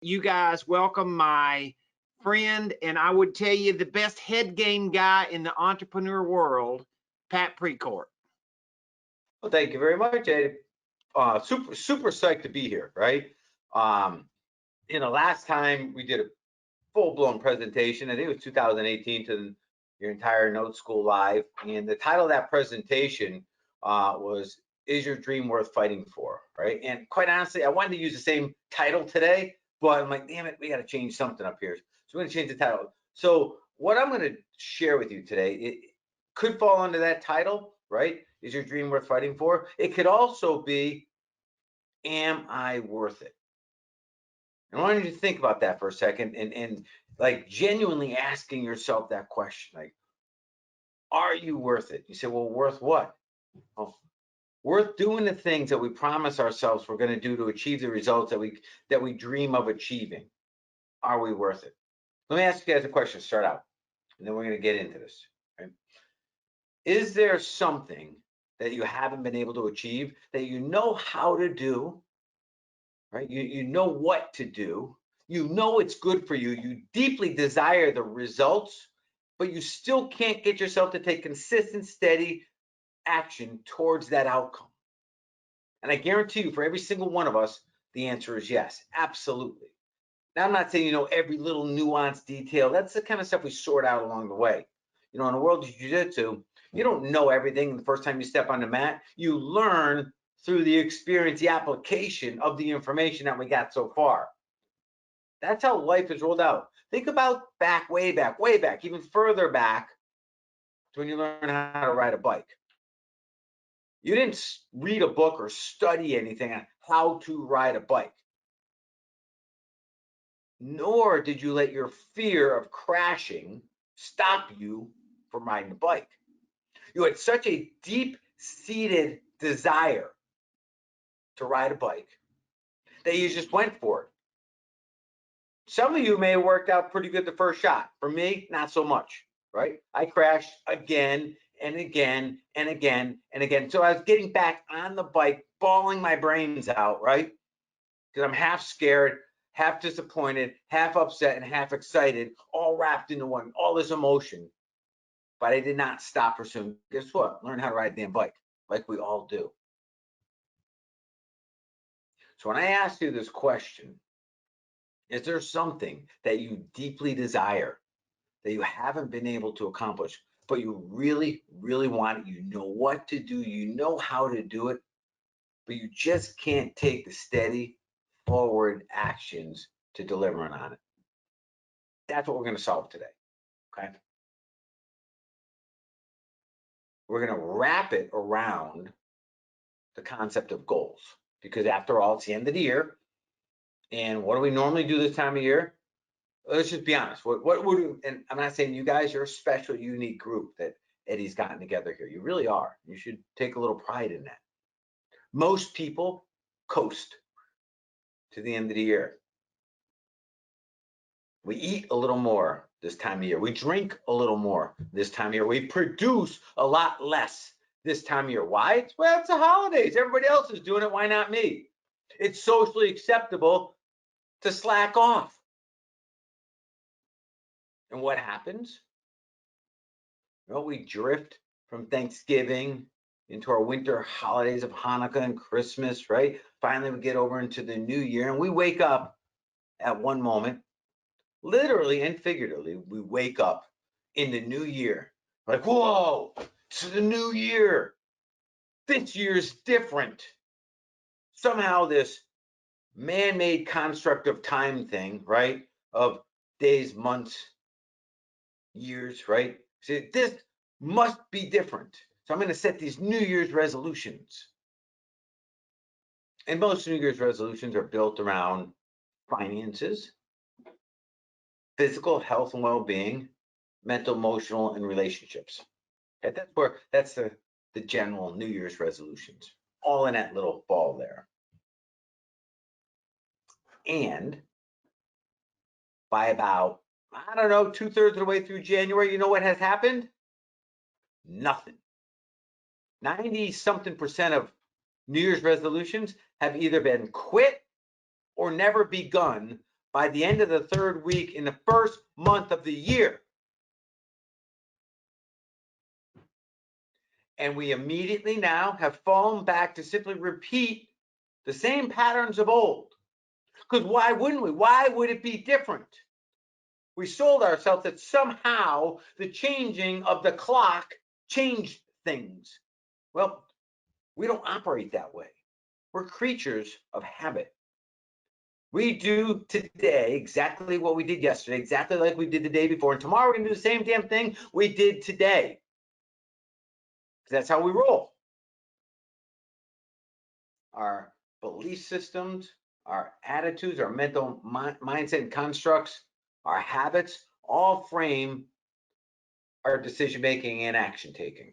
you guys welcome my friend, and I would tell you the best head game guy in the entrepreneur world, Pat Precourt. Well, thank you very much, Eddie. Super psyched to be here, right? Um, last time we did a full-blown presentation, I think it was 2018, to your entire Note School Live, and the title of that presentation was "Is Your Dream Worth Fighting For?" Right? And quite honestly, I wanted to use the same title today, but I'm like, damn it, we got to change something up here. So we're going to change the title. So what I'm going to share with you today, it could fall under that title, right? Is your dream worth fighting for? It could also be, am I worth it? And I want you to think about that for a second and like genuinely asking yourself that question. Like, are you worth it? You say, well, worth what? Oh, worth doing the things that we promise ourselves we're going to do to achieve the results that we dream of achieving. Are we worth it? Let me ask you guys a question to start out, and then we're going to get into this. Right? Is there something that you haven't been able to achieve that you know how to do, right? You know what to do. You know it's good for you. You deeply desire the results, but you still can't get yourself to take consistent, steady action towards that outcome. And I guarantee you, for every single one of us, the answer is yes, absolutely. Now, I'm not saying you know every little nuanced detail. That's the kind of stuff we sort out along the way. In the world of jiu-jitsu, you don't know everything the first time you step on the mat. You learn through the experience, the application of the information that we got so far. That's how life is rolled out. Think about way back, even further back to when you learn how to ride a bike. You didn't read a book or study anything on how to ride a bike. Nor did you let your fear of crashing stop you from riding a bike. You had such a deep-seated desire to ride a bike that you just went for it. Some of you may have worked out pretty good the first shot. For me, not so much, right? I crashed again and again and again and again. So I was getting back on the bike, bawling my brains out, right? Because I'm half scared, half disappointed, half upset, and half excited, all wrapped into one, all this emotion. But I did not stop pursuing. Guess what? Learn how to ride a damn bike, like we all do. So when I ask you this question, is there something that you deeply desire that you haven't been able to accomplish, but you really, really want it? You know what to do, you know how to do it, but you just can't take the steady forward actions to delivering on it. That's what we're going to solve today. Okay. We're going to wrap it around the concept of goals, because after all, it's the end of the year. And what do we normally do this time of year? Let's just be honest. What would, and I'm not saying you guys, you're a special, unique group that Eddie's gotten together here. You really are. You should take a little pride in that. Most people coast to the end of the year. We eat a little more this time of year. We drink a little more this time of year. We produce a lot less this time of year. Why? Well, it's the holidays. Everybody else is doing it. Why not me? It's socially acceptable to slack off. And what happens? Well, we drift from Thanksgiving into our winter holidays of Hanukkah and Christmas, right? Finally, we get over into the new year, and we wake up at one moment, literally and figuratively, we wake up in the new year. Like, whoa, it's the new year. This year's different. Somehow this man-made construct of time thing, right? Of days, months, years, right? See, this must be different. So I'm going to set these New Year's resolutions. And most New Year's resolutions are built around finances, physical health and well-being, mental, emotional, and relationships. Okay, that's the general New Year's resolutions, all in that little ball there. And by about, I don't know, 2/3 of the way through January, you know what has happened? Nothing. 90-something% of New Year's resolutions have either been quit or never begun by the end of the third week in the first month of the year. And we immediately now have fallen back to simply repeat the same patterns of old. Because why wouldn't we? Why would it be different? We sold ourselves that somehow the changing of the clock changed things. Well, we don't operate that way. We're creatures of habit. We do today exactly what we did yesterday, exactly like we did the day before. And tomorrow we're going to do the same damn thing we did today. That's how we roll. Our belief systems, our attitudes, our mental mindset and constructs, our habits all frame our decision making and action taking.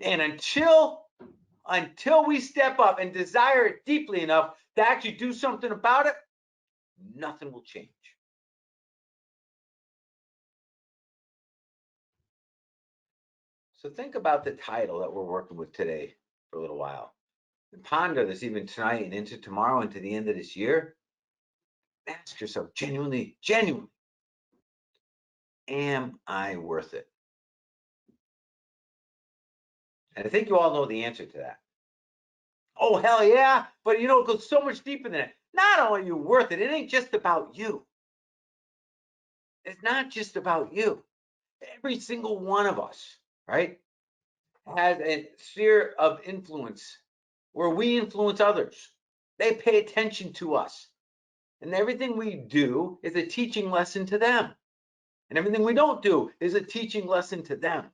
And until we step up and desire it deeply enough to actually do something about it, nothing will change. So think about the title that we're working with today for a little while. And ponder this even tonight and into tomorrow and to the end of this year. Ask yourself genuinely, am I worth it? And I think you all know the answer to that. Oh, hell yeah. But you know, it goes so much deeper than that. Not only are you worth it, it ain't just about you. It's not just about you. Every single one of us, right, has a sphere of influence where we influence others. They pay attention to us. And everything we do is a teaching lesson to them. And everything we don't do is a teaching lesson to them.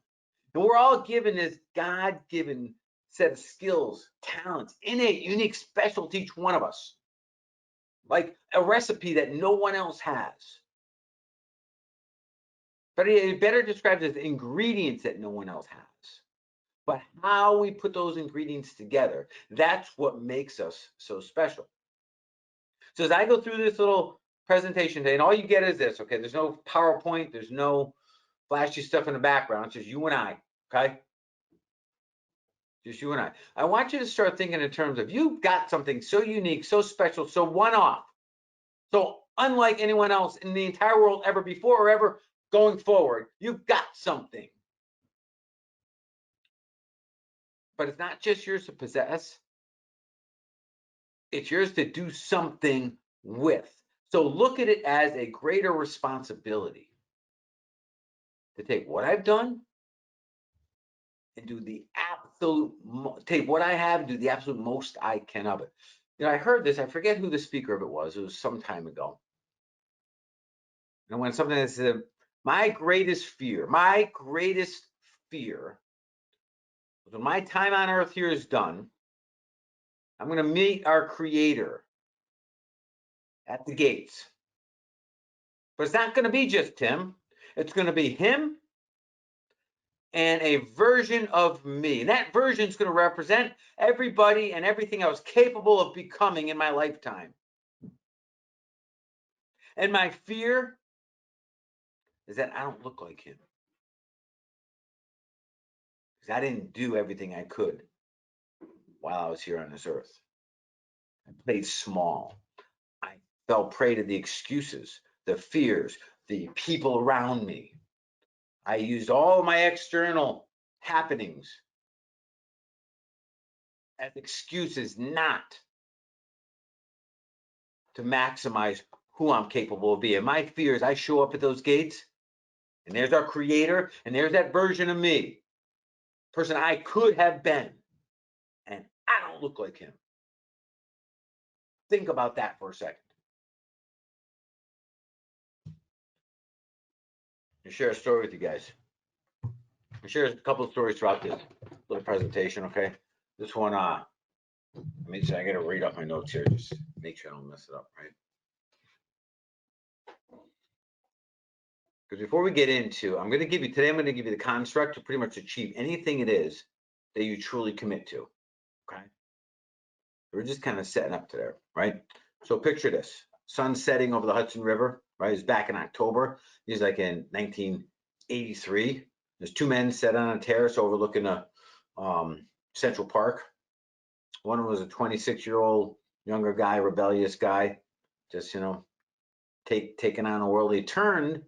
And we're all given this God-given set of skills, talents, innate, unique, special to each one of us. Like a recipe that no one else has. But it better described as ingredients that no one else has. But how we put those ingredients together, that's what makes us so special. So as I go through this little presentation today, and all you get is this, okay? There's no PowerPoint, there's no flashy stuff in the background. It's just you and I, okay? Just you and I. I want you to start thinking in terms of you've got something so unique, so special, so one-off, so unlike anyone else in the entire world ever before or ever going forward. You've got something. But it's not just yours to possess. It's yours to do something with. So look at it as a greater responsibility to take what I've done and do the absolute, take what I have and do the absolute most I can of it. You know, I heard this, I forget who the speaker of it was some time ago. And when something that said, my greatest fear was when my time on earth here is done, I'm going to meet our creator at the gates. But it's not going to be just him. It's going to be him and a version of me. And that version is going to represent everybody and everything I was capable of becoming in my lifetime. And my fear is that I don't look like him. Because I didn't do everything I could while I was here on this earth. I played small. I fell prey to the excuses, the fears, the people around me. I used all of my external happenings as excuses not to maximize who I'm capable of being. My fear is I show up at those gates and there's our creator and there's that version of me, person I could have been, and I don't look like him. Think about that for a second. I'll share a story with you guys. I'll share a couple of stories throughout this little presentation, okay? This one, I gotta read off my notes here, just make sure I don't mess it up, right? Because before we get into, I'm gonna give you the construct to pretty much achieve anything it is that you truly commit to, okay? We're just kind of setting up to there, right? So picture this, sun setting over the Hudson River, right? It's back in October. He's like in 1983. There's two men sat on a terrace overlooking a Central Park. One was a 26-year-old younger guy, rebellious guy, just, you know, taking on the world. He turned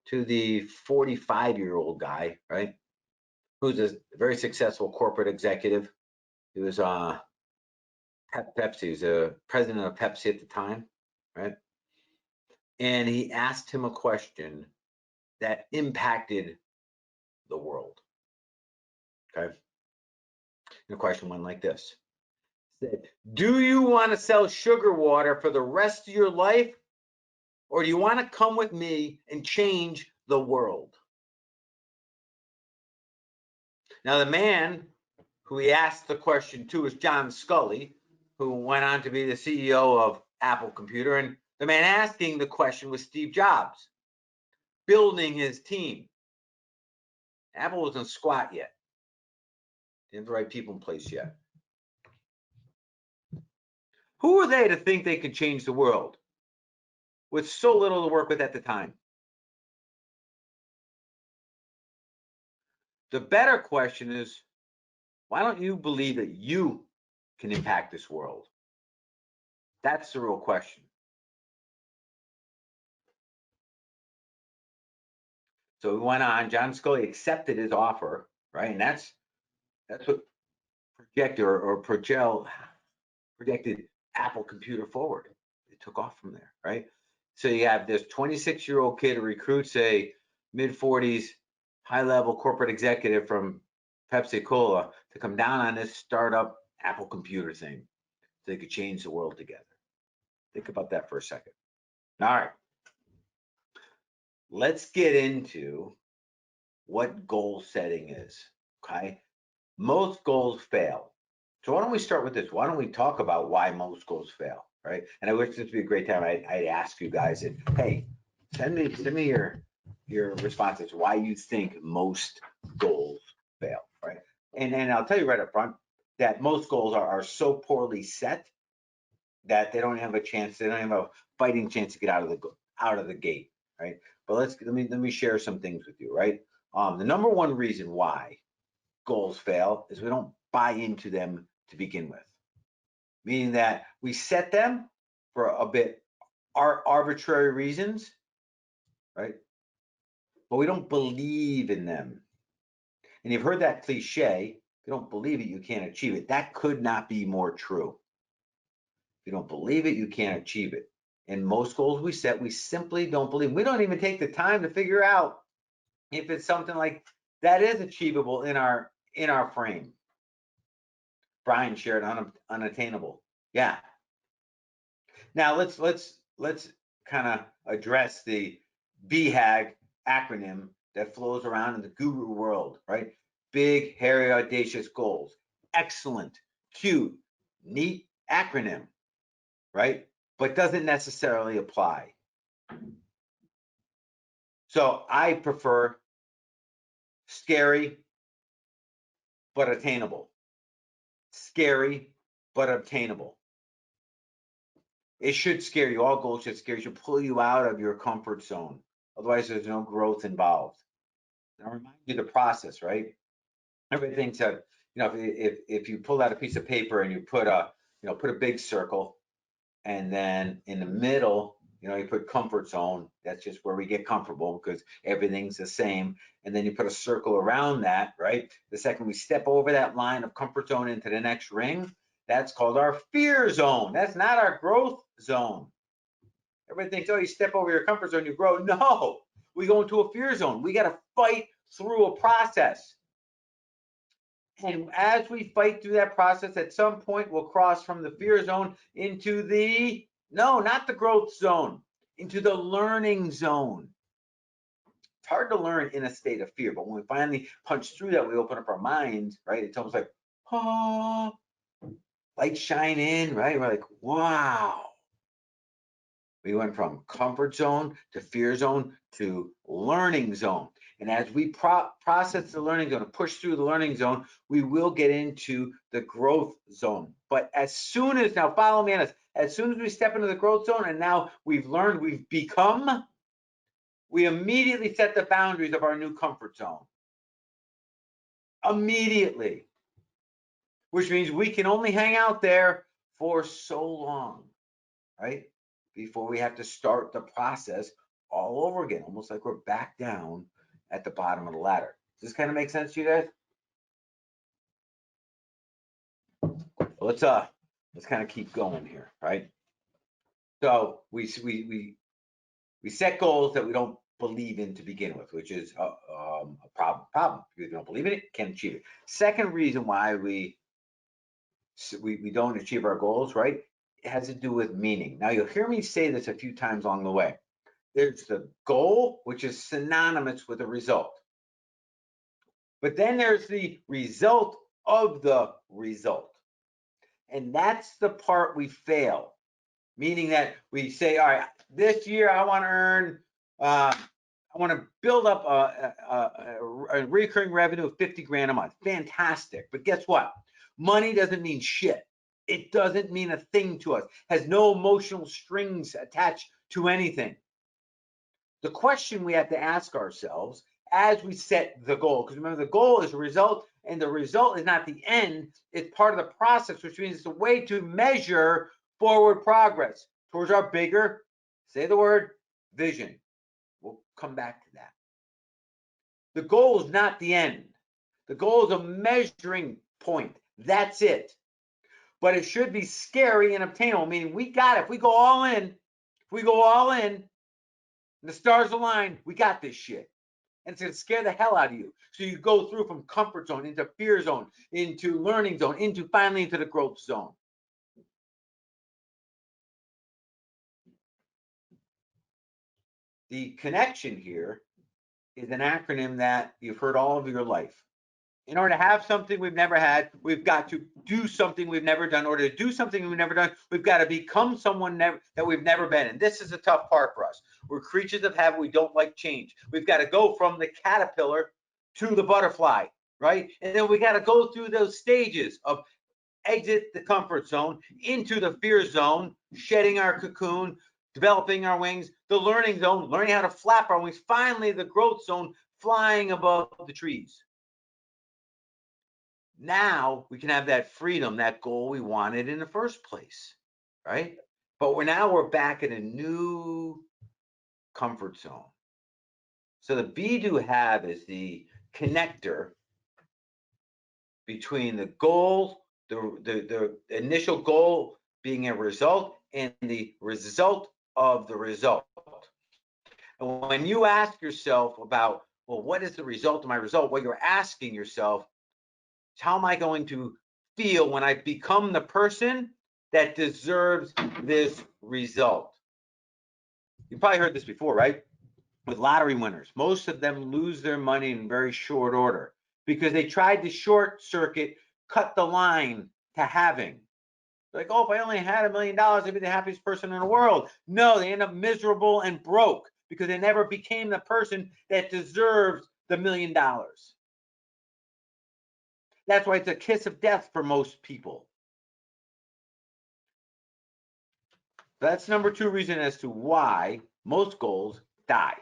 to the 45-year-old guy, right? Who's a very successful corporate executive. He was Pepsi. He was a president of Pepsi at the time, right? And he asked him a question that impacted the world. Okay. And the question went like this. It said, do you want to sell sugar water for the rest of your life? Or do you want to come with me and change the world? Now, the man who he asked the question to is John Sculley, who went on to be the CEO of Apple Computer. And the man asking the question was Steve Jobs, building his team. Apple wasn't squat yet. Didn't have the right people in place yet. Who are they to think they could change the world with so little to work with at the time? The better question is, why don't you believe that you can impact this world? That's the real question. So we went on. John Sculley accepted his offer, right? And that's what projected Apple Computer forward. It took off from there, right? So you have this 26-year-old kid who recruits a mid-40s, high-level corporate executive from Pepsi Cola to come down on this startup Apple Computer thing so they could change the world together. Think about that for a second. All right. Let's get into what goal setting is, okay? Most goals fail. So why don't we start with this? Why don't we talk about why most goals fail, right? And I wish this would be a great time. I'd ask you guys, and hey, send me your responses, why you think most goals fail, right? And I'll tell you right up front that most goals are so poorly set that they don't have a chance. They don't have a fighting chance to get out of the gate, right? But let me share some things with you, right? The number one reason why goals fail is we don't buy into them to begin with, meaning that we set them for a bit arbitrary reasons, right? But we don't believe in them. And you've heard that cliche, if you don't believe it, you can't achieve it. That could not be more true. If you don't believe it, you can't achieve it. And most goals we set, we simply don't believe. We don't even take the time to figure out if it's something like that is achievable in our frame. Brian shared unattainable. Yeah. Now let's kind of address the BHAG acronym that flows around in the guru world, right? Big, hairy, audacious goals. Excellent, cute, neat acronym, right? But doesn't necessarily apply. So I prefer scary but attainable. Scary but obtainable. It should scare you. All goals should scare you. It should pull you out of your comfort zone. Otherwise, there's no growth involved. And I'll remind you the process, right? Everybody thinks that, if you pull out a piece of paper and you put a big circle, and then in the middle, you put comfort zone. That's just where we get comfortable because everything's the same. And then you put a circle around that, right? The second we step over that line of comfort zone into the next ring, that's called our fear zone. That's not our growth zone. Everybody thinks, oh, you step over your comfort zone, you grow. No, we go into a fear zone. We got to fight through a process. And as we fight through that process, at some point, we'll cross from the fear zone into not the growth zone, into the learning zone. It's hard to learn in a state of fear, but when we finally punch through that, we open up our minds, right? It's almost like, oh, lights shine in, right? We're like, wow. We went from comfort zone to fear zone to learning zone. And as we process the learning zone and push through the learning zone, we will get into the growth zone. But now follow me on this, as soon as we step into the growth zone and now we've learned, we've become, we immediately set the boundaries of our new comfort zone. Immediately. Which means we can only hang out there for so long, right? before we have to start the process all over again, almost like we're back down at the bottom of the ladder. Does this kind of make sense to you guys? Let's kind of keep going here, right? So we set goals that we don't believe in to begin with, which is a problem. Because we don't believe in it, can't achieve it. Second reason why we don't achieve our goals, right? It has to do with meaning. Now you'll hear me say this a few times along the way. There's the goal, which is synonymous with the result. But then there's the result of the result. And that's the part we fail. Meaning that we say, all right, this year I want to earn, I want to build up a recurring revenue of 50 grand a month. Fantastic. But guess what? Money doesn't mean shit. It doesn't mean a thing to us. Has no emotional strings attached to anything. The question we have to ask ourselves as we set the goal, because remember, the goal is a result, and the result is not the end. It's part of the process, which means it's a way to measure forward progress towards our bigger, say the word, vision. We'll come back to that. The goal is not the end. The goal is a measuring point. That's it. But it should be scary and obtainable, meaning we got it. If we go all in, the stars align, we got this shit. And it's going to scare the hell out of you. So you go through from comfort zone into fear zone, into learning zone, into finally into the growth zone. The connection here is an acronym that you've heard all of your life. In order to have something we've never had, we've got to do something we've never done. In order to do something we've never done, we've got to become someone that we've never been. And this is a tough part for us. We're creatures of habit. We don't like change. We've got to go from the caterpillar to the butterfly, right? And then we got to go through those stages of exit the comfort zone into the fear zone, shedding our cocoon, developing our wings, the learning zone, learning how to flap our wings, finally the growth zone, flying above the trees. Now we can have that freedom, that goal we wanted in the first place, right? But now we're back in a new comfort zone. So the be-do have is the connector between the goal, the initial goal being a result, and the result of the result. And when you ask yourself about, well, what is the result of my result? What you're asking yourself, how am I going to feel when I become the person that deserves this result? You probably heard this before, right? With lottery winners, most of them lose their money in very short order because they tried to short circuit, cut the line to having. Like, oh, if I only had $1 million, I'd be the happiest person in the world. No, they end up miserable and broke because they never became the person that deserves the $1 million. That's why it's a kiss of death for most people. That's number 2 reason as to why most goals die,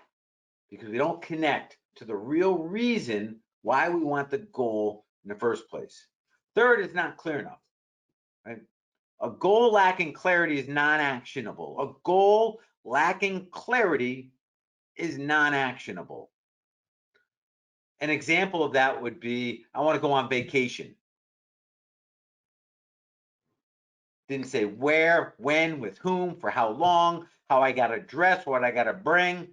because we don't connect to the real reason why we want the goal in the first place. Third is not clear enough, right? A goal lacking clarity is non-actionable. A goal lacking clarity is non-actionable. An example of that would be, I want to go on vacation. Didn't say where, when, with whom, for how long, how I got to dress, what I got to bring.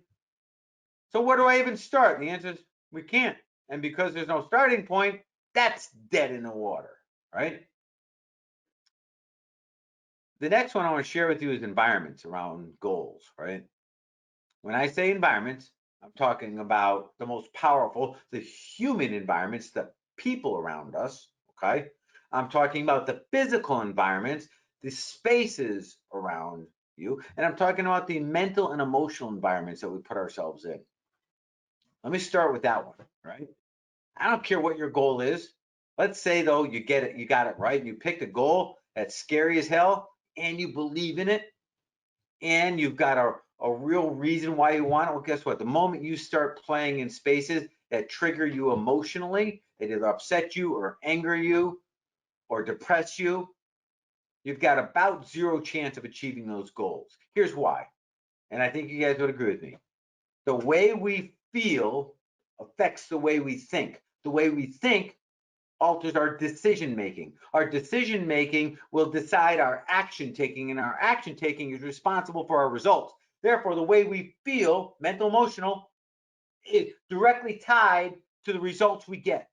So where do I even start? The answer is we can't. And because there's no starting point, that's dead in the water, right? The next one I want to share with you is environments around goals, right? When I say environments, I'm talking about the most powerful, the human environments, the people around us, okay? I'm talking about the physical environments, the spaces around you, and I'm talking about the mental and emotional environments that we put ourselves in. Let me start with that one, right? I don't care what your goal is. Let's say though you get it, you got it right. You picked a goal that's scary as hell and you believe in it and you've got a real reason why you want it. Well, guess what? The moment you start playing in spaces that trigger you emotionally, that either upset you or anger you or depress you, you've got about zero chance of achieving those goals. Here's why. And I think you guys would agree with me. The way we feel affects the way we think. The way we think alters our decision making. Our decision making will decide our action taking, and our action taking is responsible for our results. Therefore, the way we feel, mental, emotional, is directly tied to the results we get.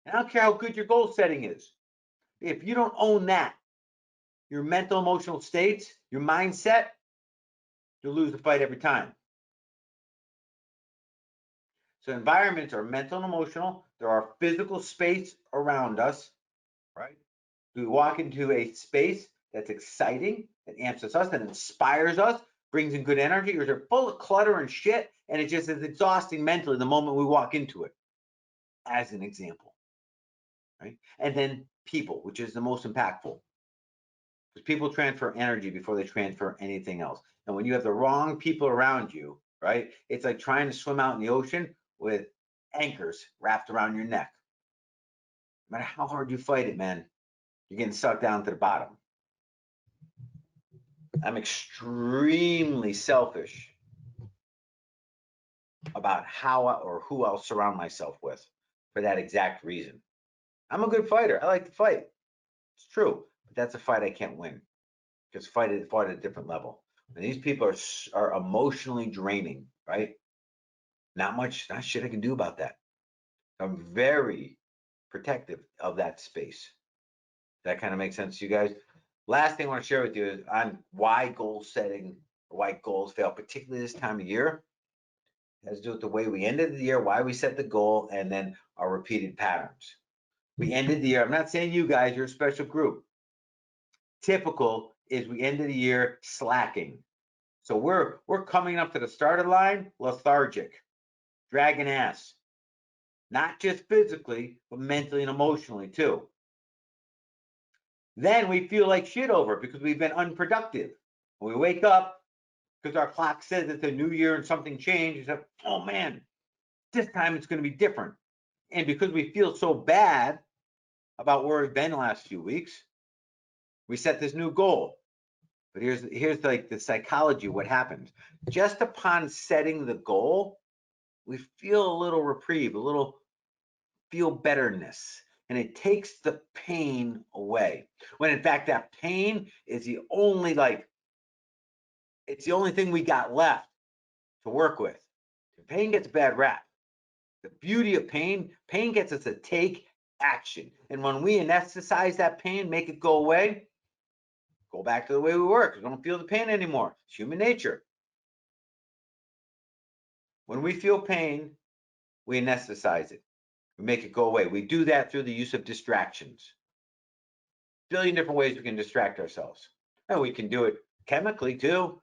And I don't care how good your goal setting is. If you don't own that, your mental, emotional states, your mindset, you'll lose the fight every time. So environments are mental and emotional. There are physical space around us, right? Do we walk into a space that's exciting, that amps us up, that inspires us, brings in good energy, or is it full of clutter and shit, and it just is exhausting mentally the moment we walk into it, as an example, right? And then people, which is the most impactful. Because people transfer energy before they transfer anything else. And when you have the wrong people around you, right, it's like trying to swim out in the ocean with anchors wrapped around your neck. No matter how hard you fight it, man, you're getting sucked down to the bottom. I'm extremely selfish about how or who I'll surround myself with for that exact reason. I'm a good fighter. I like to fight. It's true, but that's a fight I can't win because fight at a different level. And these people are emotionally draining, right? Not shit I can do about that. I'm very protective of that space. That kind of makes sense to you guys? Last thing I want to share with you is on why goal setting, or why goals fail, particularly this time of year. It has to do with the way we ended the year, why we set the goal, and then our repeated patterns. We ended the year, I'm not saying you guys, you're a special group. Typical is we ended the year slacking. So we're coming up to the starter line lethargic, dragging ass. Not just physically, but mentally and emotionally too. Then we feel like shit over it because we've been unproductive. When we wake up, because our clock says it's a new year and something changed, we say, oh man, this time it's going to be different. And because we feel so bad about where we've been the last few weeks, we set this new goal. But here's like the psychology of what happens. Just upon setting the goal, we feel a little reprieve, a little feel betterness, and it takes the pain away. When in fact that pain is the only it's the only thing we got left to work with. Pain gets a bad rap. The beauty of pain gets us to take action. And when we anesthetize that pain, make it go away, go back to the way we were because we don't feel the pain anymore. It's human nature. When we feel pain, we anesthetize it. We make it go away. We do that through the use of distractions. A billion different ways we can distract ourselves. And we can do it chemically too.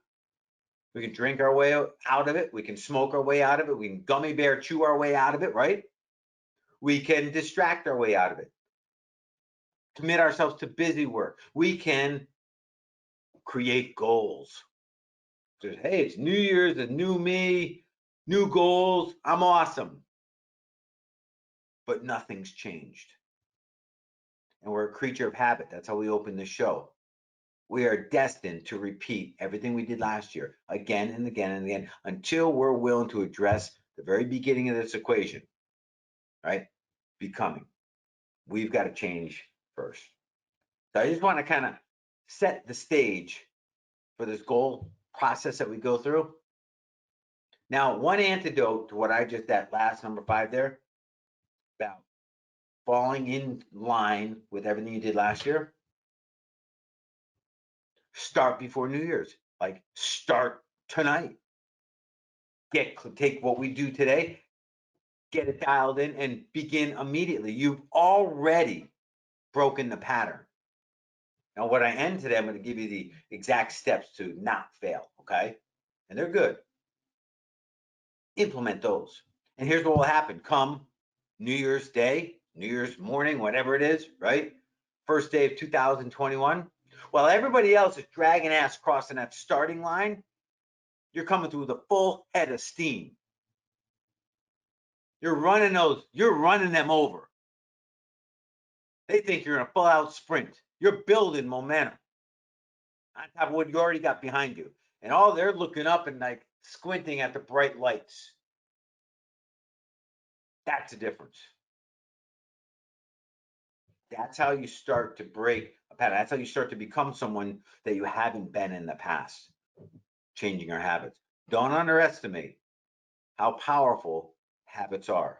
We can drink our way out of it. We can smoke our way out of it. We can gummy bear chew our way out of it, right? We can distract our way out of it. Commit ourselves to busy work. We can create goals. Just, hey, it's New Year's, a new me, new goals. I'm awesome. But nothing's changed. And we're a creature of habit. That's how we open the show. We are destined to repeat everything we did last year again and again and again until we're willing to address the very beginning of this equation, right? Becoming. We've got to change first. So I just want to kind of set the stage for this goal process that we go through. Now, one antidote to what I just, that last number 5 there, about falling in line with everything you did last year, start before New Year's. Like start tonight. Take what we do today, get it dialed in, and begin immediately. You've already broken the pattern. Now, what I end today, I'm going to give you the exact steps to not fail, okay? And they're good. Implement those. And here's what will happen. Come New Year's Day, New Year's morning, whatever it is, right? First day of 2021. While everybody else is dragging ass crossing that starting line, you're coming through with a full head of steam. You're running them over. They think you're in a full-out sprint. You're building momentum on top of what you already got behind you. And all they're looking up and like squinting at the bright lights. That's the difference. That's how you start to break a pattern. That's how you start to become someone that you haven't been in the past. Changing your habits. Don't underestimate how powerful habits are.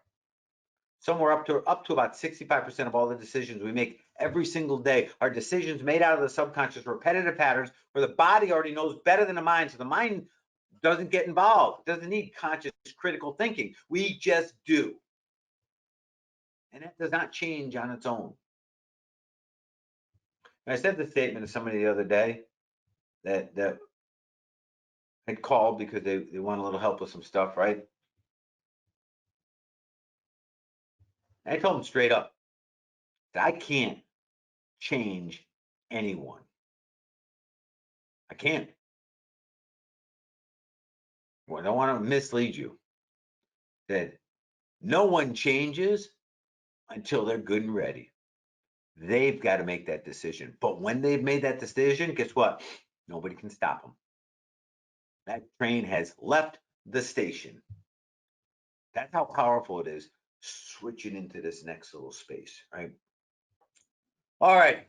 Somewhere up to about 65% of all the decisions we make every single day are decisions made out of the subconscious, repetitive patterns where the body already knows better than the mind. So the mind doesn't get involved, doesn't need conscious critical thinking. We just do. And that does not change on its own. And I said the statement to somebody the other day that had called because they want a little help with some stuff, right? And I told them straight up that I can't change anyone. I can't. Well, I don't want to mislead you. That no one changes until they're good and ready. They've got to make that decision. But when they've made that decision, guess what? Nobody can stop them. That train has left the station. That's how powerful it is switching into this next little space, right? All right.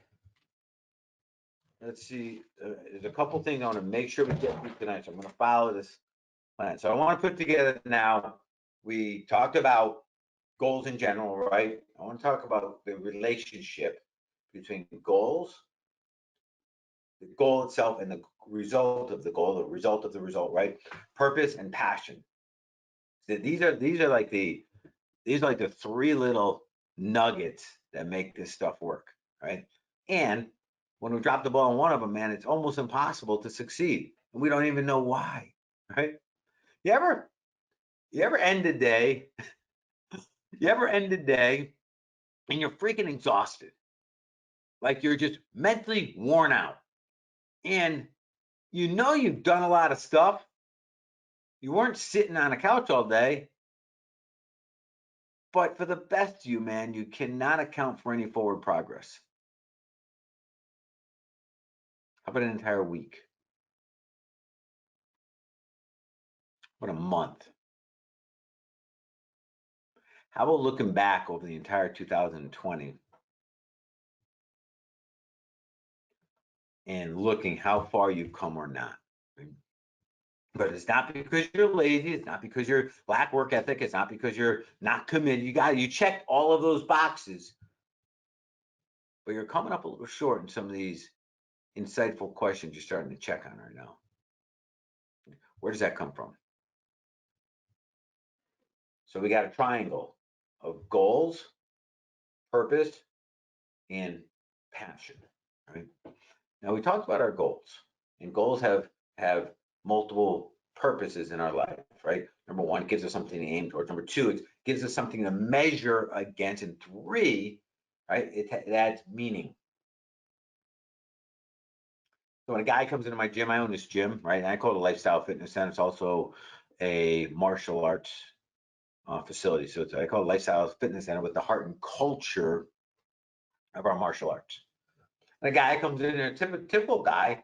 Let's see. There's a couple things I want to make sure we get through tonight. So I'm going to follow this plan. So I want to put together now. We talked about goals in general, right? I want to talk about the relationship between goals, the goal itself, and the result of the goal, the result of the result, right? Purpose and passion. So these are like the three little nuggets that make this stuff work, right? And when we drop the ball on one of them, man, it's almost impossible to succeed, and we don't even know why, right? You ever end the day? You ever end the day and you're freaking exhausted, like you're just mentally worn out, and you know you've done a lot of stuff. You weren't sitting on a couch all day, but for the best of you, man, you cannot account for any forward progress. How about an entire week? What a month? How about looking back over the entire 2020 and looking how far you've come or not? But it's not because you're lazy. It's not because you're lack work ethic. It's not because you're not committed. You checked all of those boxes, but you're coming up a little short in some of these insightful questions you're starting to check on right now. Where does that come from? So we got a triangle of goals, purpose, and passion, right? Now we talked about our goals, and goals have multiple purposes in our life, right? Number one, it gives us something to aim towards. Number two, it gives us something to measure against. And three, right, it adds meaning. So when a guy comes into my gym, I own this gym, right? And I call it a lifestyle fitness center. It's also a martial arts facility. So I call it lifestyle fitness center with the heart and culture of our martial arts. And a guy comes in, a typical guy,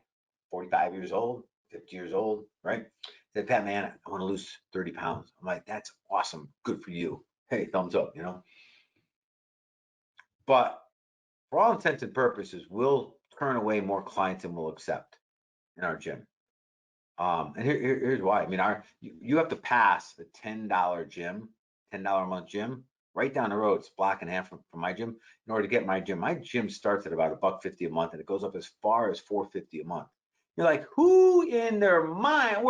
45 years old, 50 years old, right? Said, Pat, man, I want to lose 30 pounds. I'm like, that's awesome. Good for you. Hey, thumbs up, you know? But for all intents and purposes, we'll turn away more clients than we'll accept in our gym. And here's why. I mean, you have to pass the $10 gym, $10 a month gym right down the road. It's a block and a half from my gym. In order to get my gym, starts at about $150 a month, and it goes up as far as $450 a month. You're like, who in their mind?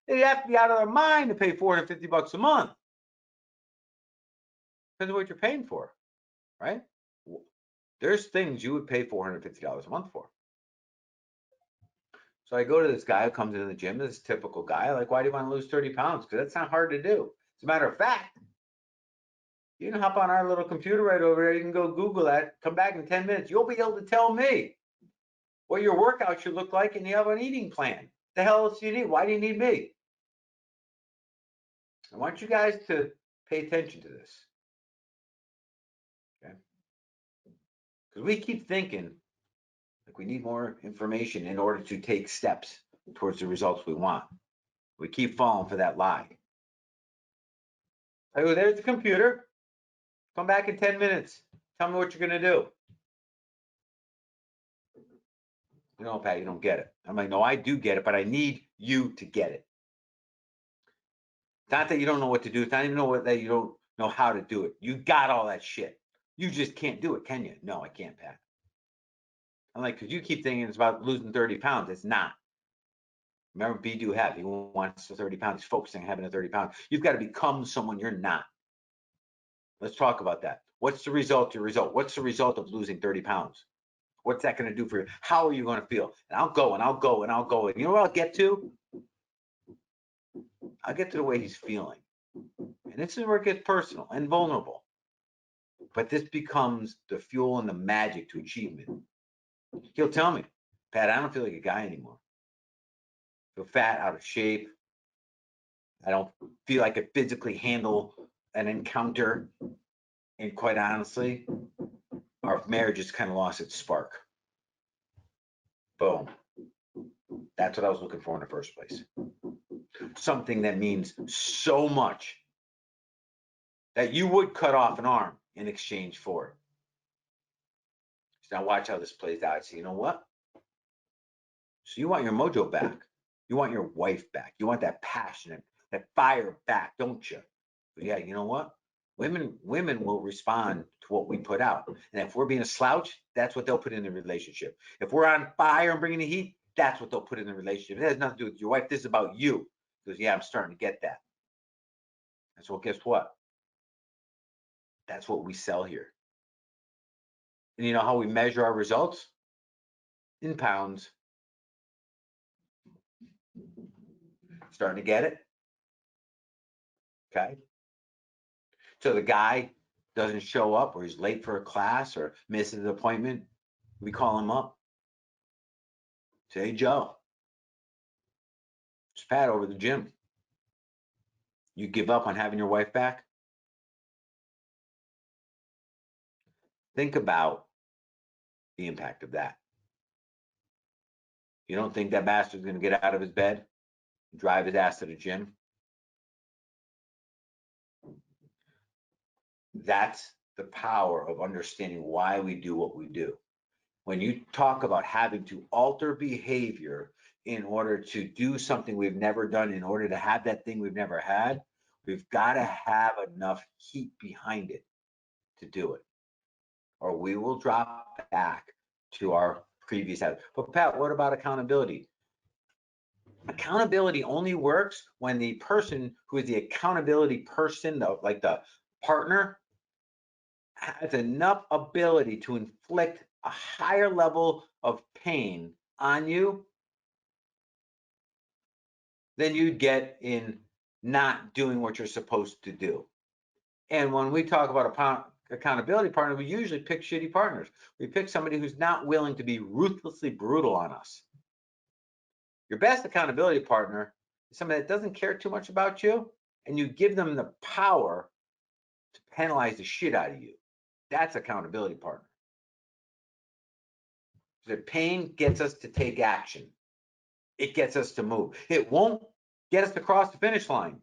They have to be out of their mind to pay $450 a month. Depends on what you're paying for, right? There's things you would pay $450 a month for. So I go to this guy who comes into the gym, this typical guy, like, why do you want to lose 30 pounds? Because that's not hard to do. As a matter of fact, you can hop on our little computer right over there. You can go Google that, come back in 10 minutes. You'll be able to tell me what your workout should look like, and you have an eating plan. The hell else do you need? Why do you need me? I want you guys to pay attention to this. Okay? Because we keep thinking like we need more information in order to take steps towards the results we want. We keep falling for that lie. I go, there's the computer. Come back in 10 minutes. Tell me what you're going to do. No, Pat, you don't get it. I'm like, no, I do get it, but I need you to get it. It's not that you don't know what to do. It's not even that you don't know how to do it. You got all that shit. You just can't do it, can you? No, I can't, Pat. I'm like, because you keep thinking it's about losing 30 pounds. It's not. Remember, be, do, have. He wants the 30 pounds. He's focusing on having the 30 pounds. You've got to become someone you're not. Let's talk about that. What's the result? Your result. What's the result of losing 30 pounds? What's that going to do for you? How are you going to feel? And I'll go and I'll go and I'll go. And you know what I'll get to? I'll get to the way he's feeling. And this is where it gets personal and vulnerable. But this becomes the fuel and the magic to achievement. He'll tell me, Pat, I don't feel like a guy anymore. I feel fat, out of shape. I don't feel like I could physically handle an encounter. And quite honestly, our marriage just kind of lost its spark. Boom. That's what I was looking for in the first place. Something that means so much that you would cut off an arm in exchange for it. So now watch how this plays out. So you know what? So you want your mojo back. You want your wife back. You want that passion, that fire back, don't you? But yeah, you know what? Women will respond to what we put out. And if we're being a slouch, that's what they'll put in the relationship. If we're on fire and bringing the heat, that's what they'll put in the relationship. It has nothing to do with your wife. This is about you. Because yeah, I'm starting to get that. And so guess what? That's what we sell here. And you know how we measure our results? In pounds. Starting to get it? Okay. So the guy doesn't show up or he's late for a class or misses an appointment. We call him up. Say, hey, Joe, it's Pat over the gym. You give up on having your wife back? Think about the impact of that. You don't think that bastard's going to get out of his bed, drive his ass to the gym? That's the power of understanding why we do what we do. When you talk about having to alter behavior in order to do something we've never done, in order to have that thing we've never had, we've got to have enough heat behind it to do it, or we will drop back to our previous habit. But Pat, what about accountability? Accountability only works when the person who is the accountability person, like the partner, has enough ability to inflict a higher level of pain on you than you'd get in not doing what you're supposed to do. And when we talk about a accountability partner, we usually pick shitty partners. We pick somebody who's not willing to be ruthlessly brutal on us. Your best accountability partner is somebody that doesn't care too much about you, and you give them the power to penalize the shit out of you. That's accountability partner. The pain gets us to take action. It gets us to move. It won't get us to cross the finish line.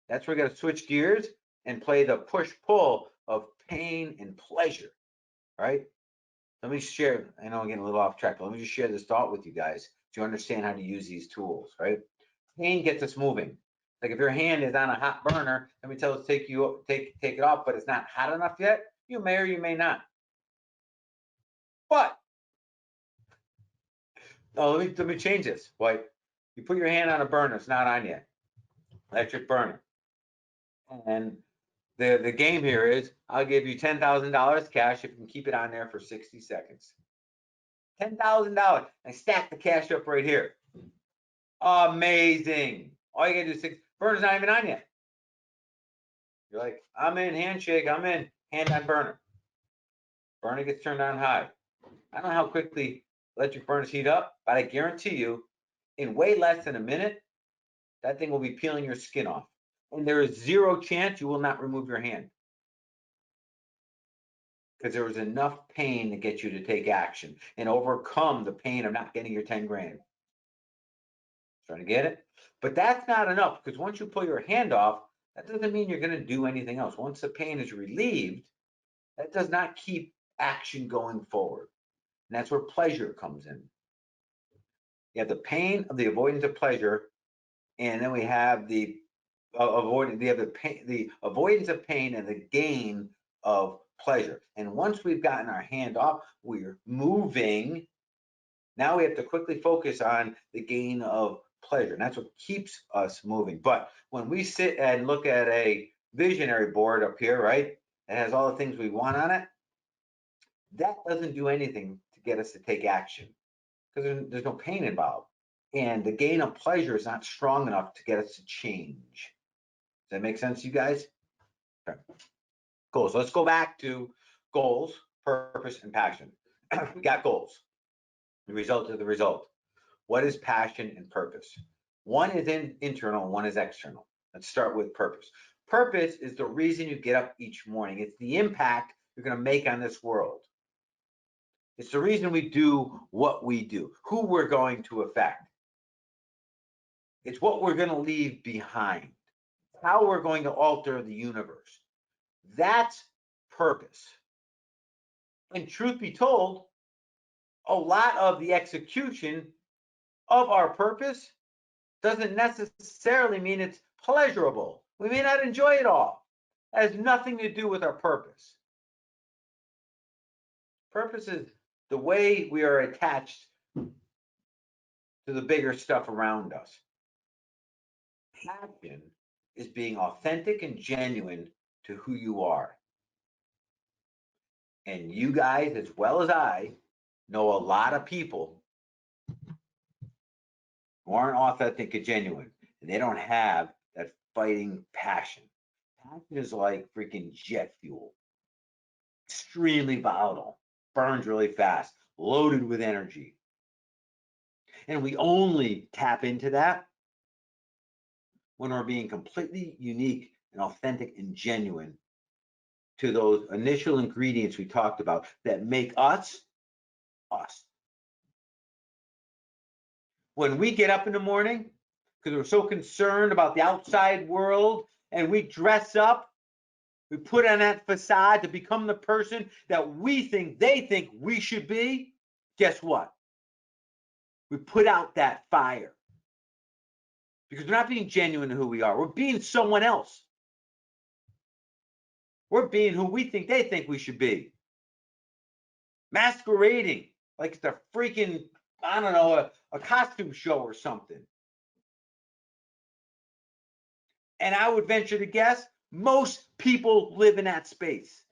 That's where we got to switch gears and play the push-pull of pain and pleasure, right? Let me share, I know I'm getting a little off track, but let me just share this thought with you guys to understand how to use these tools, right? Pain gets us moving. Like if your hand is on a hot burner, let me tell us take it off, but it's not hot enough yet, you may or you may not. But let me change this. Like you put your hand on a burner, it's not on yet. Electric burner. And the game here is I'll give you $10,000 cash if you can keep it on there for 60 seconds. $10,000. I stack the cash up right here. Amazing. All you gotta do is 6. Burner's not even on yet. You're like, I'm in, handshake, I'm in, hand on burner. Burner gets turned on high. I don't know how quickly electric burners heat up, but I guarantee you, in way less than a minute, that thing will be peeling your skin off. And there is zero chance you will not remove your hand. because there was enough pain to get you to take action and overcome the pain of not getting your 10 grand. Trying to get it? But that's not enough, because once you pull your hand off, that doesn't mean you're going to do anything else. Once the pain is relieved, that does not keep action going forward. And that's where pleasure comes in. You have the pain of the avoidance of pleasure, and then we have the avoidance of pain and the gain of pleasure. And once we've gotten our hand off, we're moving. Now we have to quickly focus on the gain of pleasure, and that's what keeps us moving. But when we sit and look at a visionary board up here, right, it has all the things we want on it, that doesn't do anything to get us to take action, because there's no pain involved. And the gain of pleasure is not strong enough to get us to change. Does that make sense to you guys? Okay. Cool. So let's go back to goals, purpose, and passion. We got goals. The result is the result. What is passion and purpose? One is internal, one is external. Let's start with purpose. Purpose is the reason you get up each morning. It's the impact you're going to make on this world. It's the reason we do what we do, who we're going to affect. It's what we're going to leave behind, how we're going to alter the universe. That's purpose. And truth be told, a lot of the execution of our purpose doesn't necessarily mean it's pleasurable. We may not enjoy it all. It has nothing to do with our purpose. Purpose is the way we are attached to the bigger stuff around us. Passion is being authentic and genuine to who you are. And you guys, as well as I, know a lot of people who aren't authentic and genuine, and they don't have that fighting passion. Passion is like freaking jet fuel. Extremely volatile, burns really fast, loaded with energy. And we only tap into that when we're being completely unique and authentic and genuine to those initial ingredients we talked about that make us, us. When we get up in the morning, because we're so concerned about the outside world, and we dress up, we put on that facade to become the person that we think they think we should be, guess what? We put out that fire. Because we're not being genuine to who we are. We're being someone else. We're being who we think they think we should be. Masquerading like it's a freaking, I don't know, a costume show or something. And I would venture to guess most people live in that space.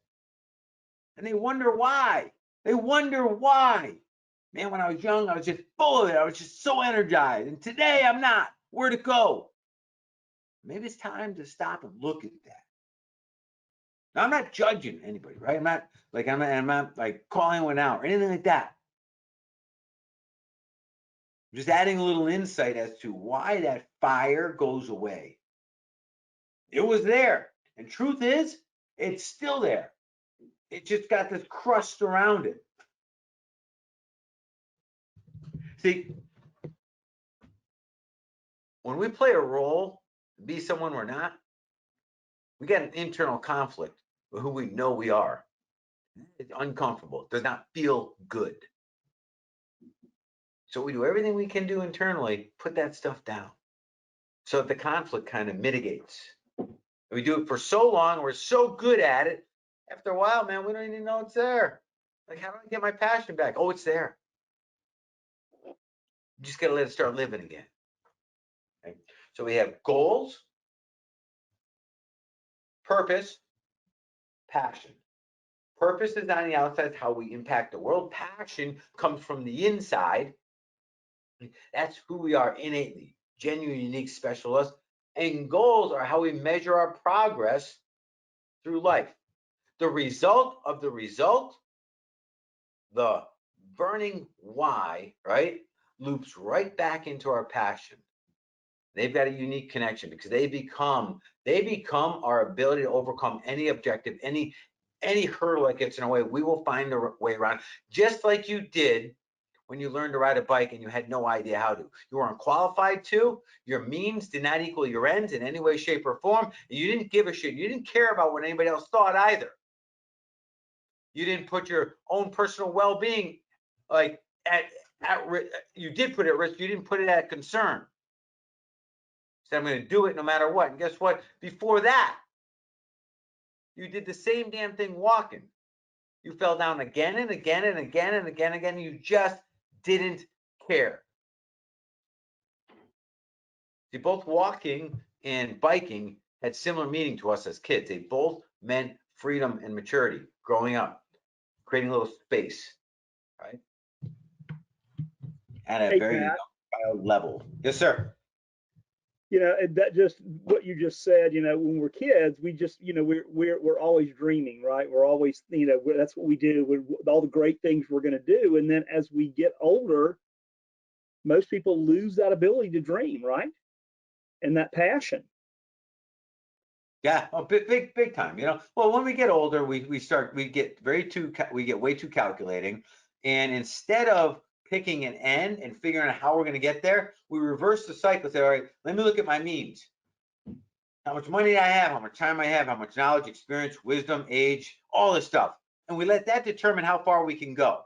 And they wonder why. They wonder why. Man, when I was young, I was just full of it. I was just so energized. And today I'm not. Where'd it go? Maybe it's time to stop and look at that. Now, I'm not judging anybody, right? I'm not like calling one out or anything like that. I'm just adding a little insight as to why that fire goes away. It was there. And truth is, it's still there. It just got this crust around it. See, when we play a role, be someone we're not, we get an internal conflict with who we know we are. It's uncomfortable. It does not feel good. So we do everything we can do internally, put that stuff down, so that the conflict kind of mitigates. We do it for so long, we're so good at it. After a while, man, we don't even know it's there. Like, how do I get my passion back? Oh, it's there. You just got to let it start living again. Okay? So we have goals, purpose, passion. Purpose is on the outside, how we impact the world. Passion comes from the inside. That's who we are innately, genuine, unique, special us. And goals are how we measure our progress through life. The result of the result, the burning why, right, loops right back into our passion. They've got a unique connection because they become our ability to overcome any objective, any any hurdle that gets in our way, we will find a way around, just like you did when you learned to ride a bike and you had no idea how to. You were unqualified to, your means did not equal your ends in any way, shape, or form, and you didn't give a shit. You didn't care about what anybody else thought either. You didn't put your own personal well-being like at risk. You did put it at risk. You didn't put it at concern. So I'm going to do it no matter what. And guess what? Before that, you did the same damn thing walking. You fell down again and again and again and again and again. You just didn't care. See, both walking and biking had similar meaning to us as kids. They both meant freedom and maturity, growing up, creating a little space, right? At a Hey, very Pat, young level. Yes, sir. and that just what you just said, when we're kids, we just, we're always dreaming, right? We're always, that's what we do with all the great things we're going to do. And then as we get older, most people lose that ability to dream, right? And that passion. Yeah, big time. Well, when we get older, we get way too calculating, and instead of picking an end and figuring out how we're going to get there, we reverse the cycle. Say, all right, let me look at my means. How much money I have, how much time I have, how much knowledge, experience, wisdom, age, all this stuff, and we let that determine how far we can go.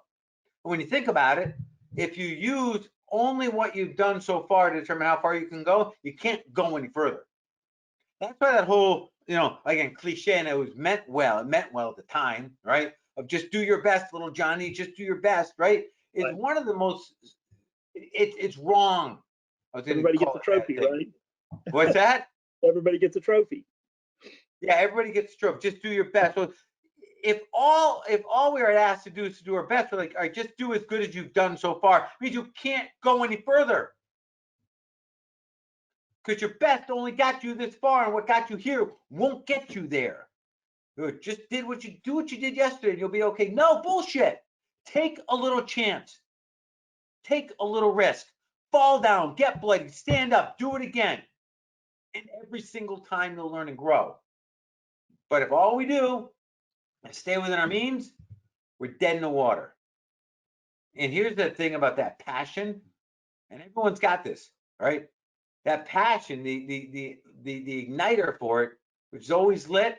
But when you think about it, if you use only what you've done so far to determine how far you can go, you can't go any further. That's why that whole, again, cliche, and it meant well at the time, right? Of just do your best, little Johnny, just do your best, right? It's Right. one of the most, it's wrong. Everybody gets a trophy, right? What's that? Everybody gets a trophy. Yeah, everybody gets a trophy. Just do your best. So if all we are asked to do is to do our best, we're like, all right, just do as good as you've done so far. It means you can't go any further. Because your best only got you this far, and what got you here won't get you there. You just do what you did yesterday, and you'll be okay. No, bullshit. Take a little chance. Take a little risk. Fall down, get bloody, stand up, do it again. And every single time you'll learn and grow. But if all we do is stay within our means, we're dead in the water. And here's the thing about that passion, and everyone's got this, right? That passion, the igniter for it, which is always lit,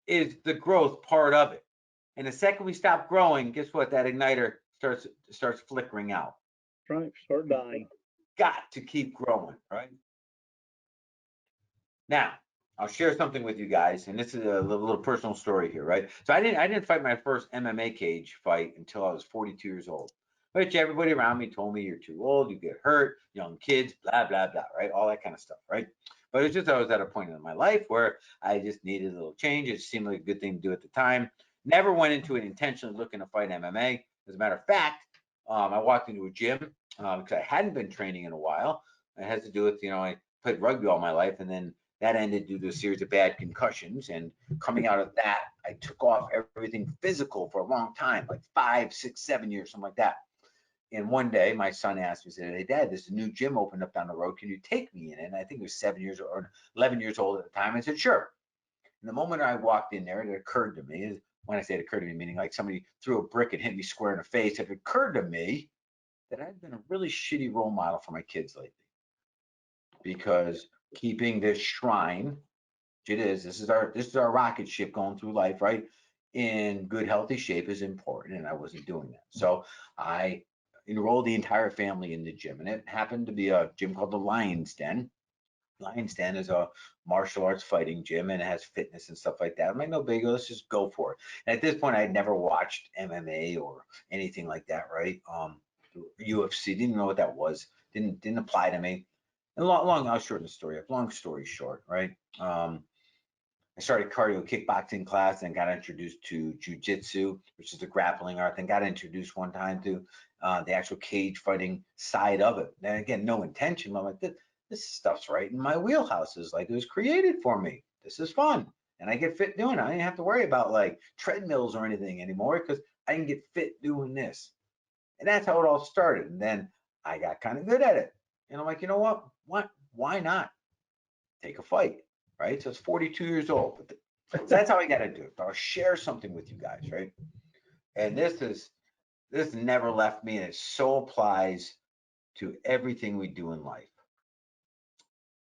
is the growth part of it. And the second we stop growing, guess what? That igniter starts flickering out. Right, start dying. Got to keep growing, right? Now, I'll share something with you guys, and this is a little personal story here, right? So I didn't fight my first MMA cage fight until I was 42 years old. Which everybody around me told me, you're too old, you get hurt, young kids, blah, blah, blah, right? All that kind of stuff, right? But it's just I was at a point in my life where I just needed a little change. It seemed like a good thing to do at the time. Never went into it intentionally looking to fight MMA. As a matter of fact, I walked into a gym because I hadn't been training in a while. It has to do with, I played rugby all my life, and then that ended due to a series of bad concussions. And coming out of that, I took off everything physical for a long time, like 5, 6, 7 years, something like that. And one day, my son asked me, said, "Hey, Dad, there's a new gym opened up down the road. Can you take me in?" And I think he was 7 years or 11 years old at the time. I said, "Sure." And the moment I walked in there, it occurred to me, when I say it occurred to me, meaning like somebody threw a brick and hit me square in the face, it occurred to me that I've been a really shitty role model for my kids lately. Because keeping this shrine, this is our rocket ship going through life, right, in good, healthy shape is important, and I wasn't doing that. So I enrolled the entire family in the gym, and it happened to be a gym called the Lion's Den. Lion's Den is a martial arts fighting gym, and it has fitness and stuff like that. I'm like, no big, let's just go for it. And at this point, I had never watched MMA or anything like that, right? UFC, didn't know what that was, didn't apply to me. And I'll shorten the story up. Long story short, right? I started cardio kickboxing class and got introduced to jujitsu, which is the grappling art, and got introduced one time to the actual cage fighting side of it. And again, no intention. I'm like, this stuff's right in my wheelhouses. Like, it was created for me. This is fun. And I get fit doing it. I didn't have to worry about like treadmills or anything anymore because I can get fit doing this. And that's how it all started. And then I got kind of good at it. And I'm like, you know what? Why not take a fight? Right? So it's 42 years old. But So that's how I got to do it. I'll share something with you guys, right? And this never left me, and it so applies to everything we do in life.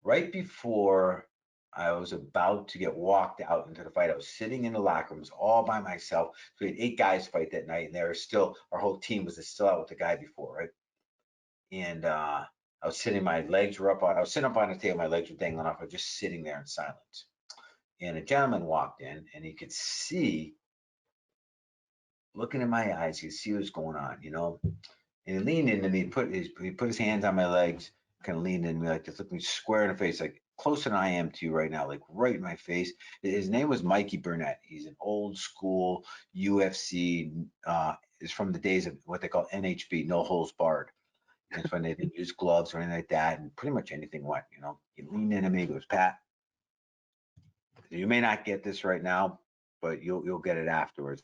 Right before I was about to get walked out into the fight, I was sitting in the locker rooms all by myself. So we had 8 guys fight that night, and there was still, our whole team was still out with the guy before, right? And I was sitting, my legs were up on, I was sitting up on the table, my legs were dangling off. I was just sitting there in silence. And a gentleman walked in, and he could see, looking in my eyes, he could see what was going on, you know? And he leaned into me, he put his hands on my legs, kind of leaned into me like this, looked me square in the face, like closer than I am to you right now, like right in my face. His name was Mikey Burnett. He's an old school UFC, is from the days of what they call NHB, no holds barred. That's when they didn't use gloves or anything like that, and pretty much anything went, you know. He leaned into me, he goes, Pat, you may not get this right now, but you'll get it afterwards.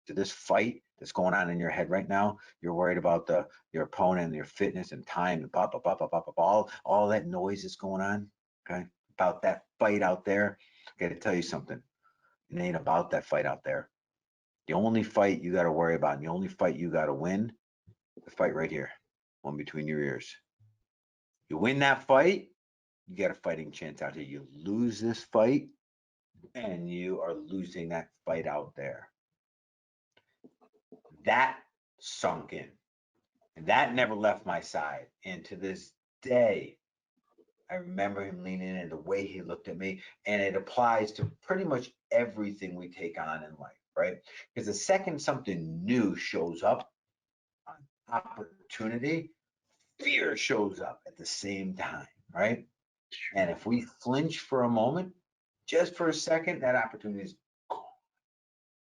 To this fight that's going on in your head right now, you're worried about your opponent and your fitness and time and all that noise that's going on, okay, about that fight out there. I gotta tell you something. It ain't about that fight out there. The only fight you got to worry about, and the only fight you got to win, the fight right here, one between your ears. You win that fight, you got a fighting chance out here. You lose this fight, and you are losing that fight out there. That sunk in. And that never left my side. And to this day, I remember him leaning in, the way he looked at me. And it applies to pretty much everything we take on in life, right? Because the second something new shows up, opportunity, fear shows up at the same time, right? And if we flinch for a moment, just for a second, that opportunity is gone.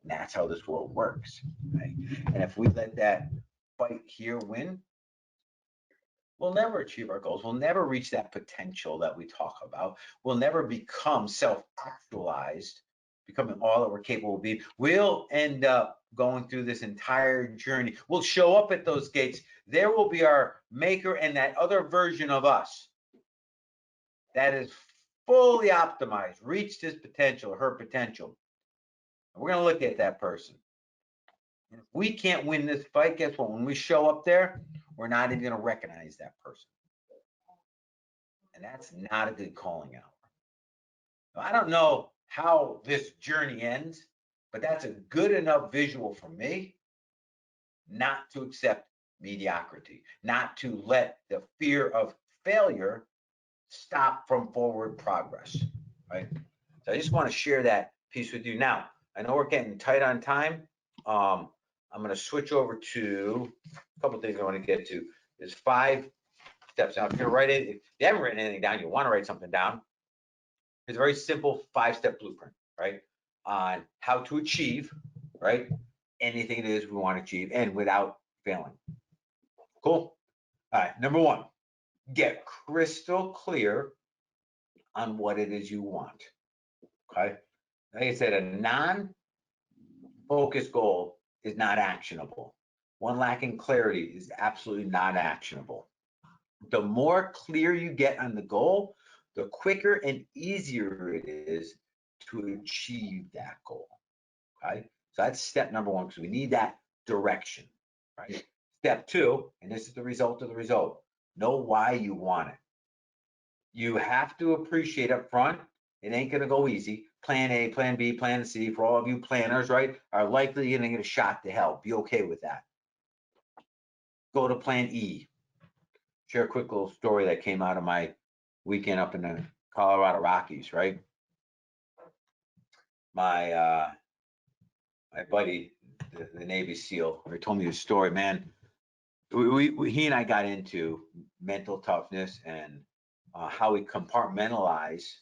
And that's how this world works, right? And if we let that fight here win, we'll never achieve our goals. We'll never reach that potential that we talk about. We'll never become self-actualized, becoming all that we're capable of being. We'll end up going through this entire journey. We'll show up at those gates. There will be our maker and that other version of us that is fully optimized, reached his potential, her potential. And we're going to look at that person. And if we can't win this fight, guess what? When we show up there, we're not even going to recognize that person. And that's not a good calling out. Now, I don't know how this journey ends, but that's a good enough visual for me not to accept mediocrity, not to let the fear of failure stop from forward progress, right? So I just want to share that piece with you. Now, I know we're getting tight on time. I'm going to switch over to a couple of things I want to get to. There's 5 steps. Now, if you're write it, if you haven't written anything down, you want to write something down. It's a very simple 5-step blueprint, right? On how to achieve, right? Anything it is we want to achieve and without failing. Cool. All right. Number 1, get crystal clear on what it is you want. Okay. Like I said, a non-focused goal is not actionable. One lacking clarity is absolutely not actionable. The more clear you get on the goal, the quicker and easier it is to achieve that goal. Okay. So that's step number 1, because we need that direction, right? Step 2, and this is the result of the result, know why you want it. You have to appreciate up front, it ain't going to go easy. Plan A, plan B, plan C, for all of you planners, right, are likely going to get a shot to hell. Be okay with that. Go to plan E. Share a quick little story that came out of my weekend up in the Colorado Rockies, right? My buddy, the Navy SEAL, he told me his story, man. He and I got into mental toughness and how we compartmentalize,